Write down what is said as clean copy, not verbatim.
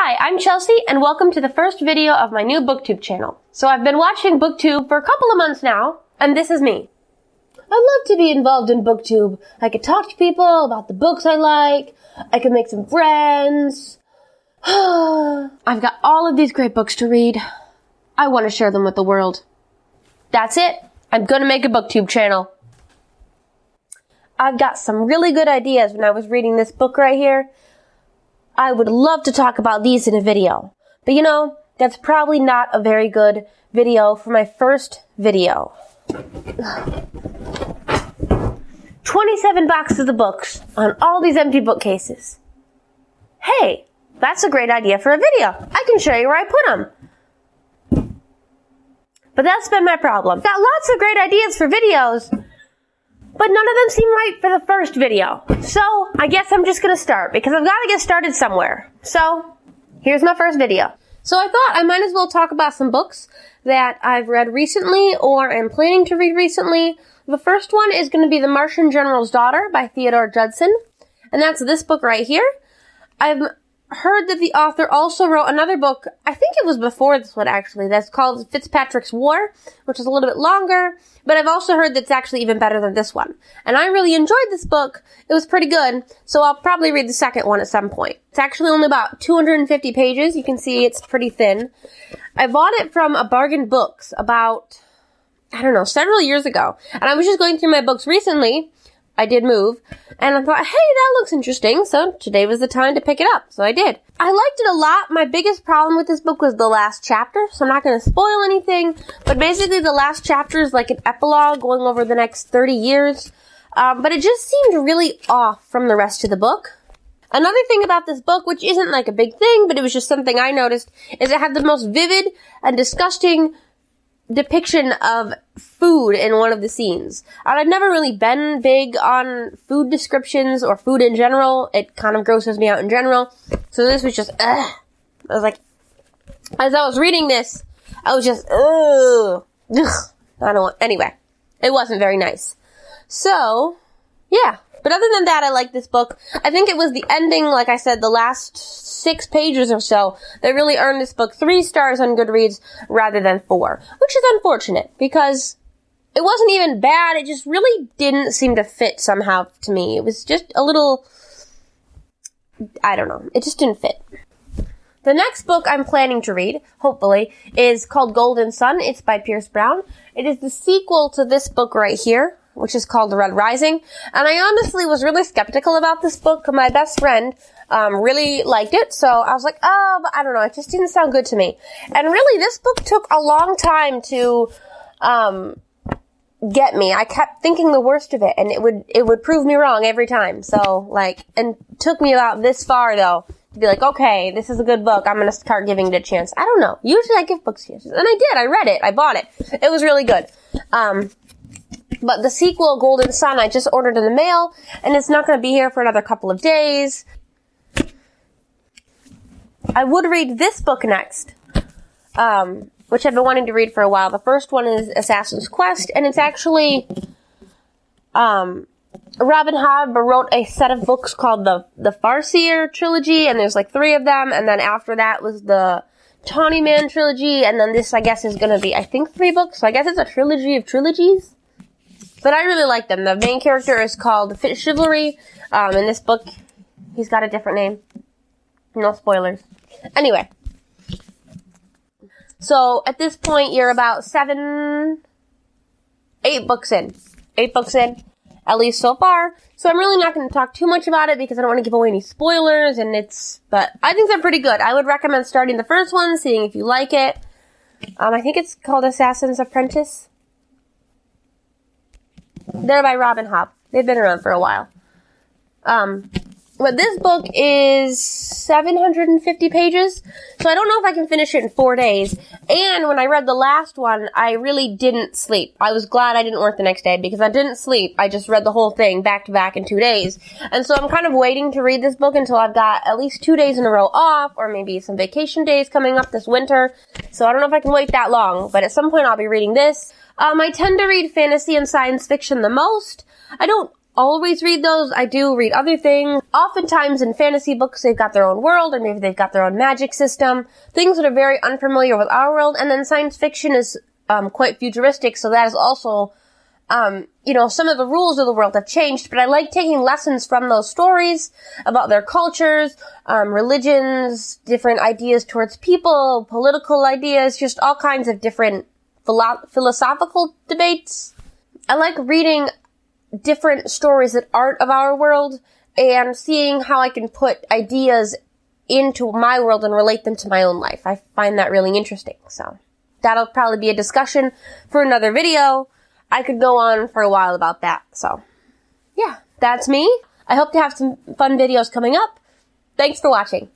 Hi, I'm Chelsea, and welcome to the first video of my new BookTube channel. So I've been watching BookTube for a couple of months now, and this is me. I'd love to be involved in BookTube. I could talk to people about the books I like. I could make some friends. I've got all of these great books to read. I want to share them with the world. That's it. I'm gonna make a BookTube channel. I've got some really good ideas when I was reading this book right here. I would love to talk about these in a video. But you know, that's probably not a very good video for my first video. 27 boxes of books on all these empty bookcases. Hey, that's a great idea for a video. I can show you where I put them. But that's been my problem. Got lots of great ideas for videos, but none of them seem right for the first video. So, I guess I'm just gonna start, because I've gotta get started somewhere. So, here's my first video. So I thought I might as well talk about some books that I've read recently, or am planning to read recently. The first one is gonna be The Martian General's Daughter by Theodore Judson. And that's this book right here. I've heard that the author also wrote another book, I think it was before this one actually, that's called Fitzpatrick's War, which is a little bit longer, but I've also heard that it's actually even better than this one. And I really enjoyed this book. It was pretty good, so I'll probably read the second one at some point. It's actually only about 250 pages. You can see it's pretty thin. I bought it from a Bargain Books about, I don't know, several years ago. And I was just going through my books recently. I did move, and I thought, hey, that looks interesting, so today was the time to pick it up, so I did. I liked it a lot. My biggest problem with this book was the last chapter, so I'm not going to spoil anything, but basically the last chapter is like an epilogue going over the next 30 years, but it just seemed really off from the rest of the book. Another thing about this book, which isn't like a big thing, but it was just something I noticed, is it had the most vivid and disgusting depiction of food in one of the scenes. And I've never really been big on food descriptions or food in general. It kind of grosses me out in general. So this was just, I was like, as I was reading this, I was just, ugh. I don't want, anyway, it wasn't very nice. So, yeah. But other than that, I like this book. I think it was the ending, like I said, the last 6 pages or so, that really earned this book 3 stars on Goodreads rather than 4. Which is unfortunate, because it wasn't even bad, it just really didn't seem to fit somehow to me. It was just a little, I don't know, it just didn't fit. The next book I'm planning to read, hopefully, is called Golden Sun. It's by Pierce Brown. It is the sequel to this book right here, which is called The Red Rising. And I honestly was really skeptical about this book. My best friend really liked it, so I was like, oh, but I don't know, it just didn't sound good to me. And really, this book took a long time to get me. I kept thinking the worst of it, and it would prove me wrong every time. So, like, and took me about this far, though, to be like, okay, this is a good book, I'm gonna start giving it a chance. I don't know. Usually I give books chances. And I did. I read it. I bought it. It was really good. But the sequel, Golden Sun, I just ordered in the mail, and it's not going to be here for another couple of days. I would read this book next, which I've been wanting to read for a while. The first one is Assassin's Quest, and it's actually, Robin Hobb wrote a set of books called the Farseer trilogy, and there's like 3 of them, and then after that was the Tawny Man trilogy, and then this, I guess, is going to be, I think, 3 books, so I guess it's a trilogy of trilogies. But I really like them. The main character is called Fit Chivalry. In this book, he's got a different name. No spoilers. Anyway. So, at this point, you're about 8 books in. 8 books in, at least so far. So I'm really not going to talk too much about it because I don't want to give away any spoilers, but I think they're pretty good. I would recommend starting the first one, seeing if you like it. I think it's called Assassin's Apprentice. They're by Robin Hobb. They've been around for a while. But this book is 750 pages, so I don't know if I can finish it in 4 days. And when I read the last one, I really didn't sleep. I was glad I didn't work the next day, because I didn't sleep. I just read the whole thing back to back in 2 days. And so I'm kind of waiting to read this book until I've got at least 2 days in a row off, or maybe some vacation days coming up this winter. So I don't know if I can wait that long, but at some point I'll be reading this. I tend to read fantasy and science fiction the most. I don't always read those. I do read other things. Oftentimes in fantasy books, they've got their own world, or maybe they've got their own magic system. Things that are very unfamiliar with our world. And then science fiction is quite futuristic, so that is also, some of the rules of the world have changed. But I like taking lessons from those stories about their cultures, religions, different ideas towards people, political ideas, just all kinds of different philosophical debates. I like reading different stories that aren't of our world and seeing how I can put ideas into my world and relate them to my own life. I find that really interesting. So that'll probably be a discussion for another video. I could go on for a while about that. So yeah, that's me. I hope to have some fun videos coming up. Thanks for watching.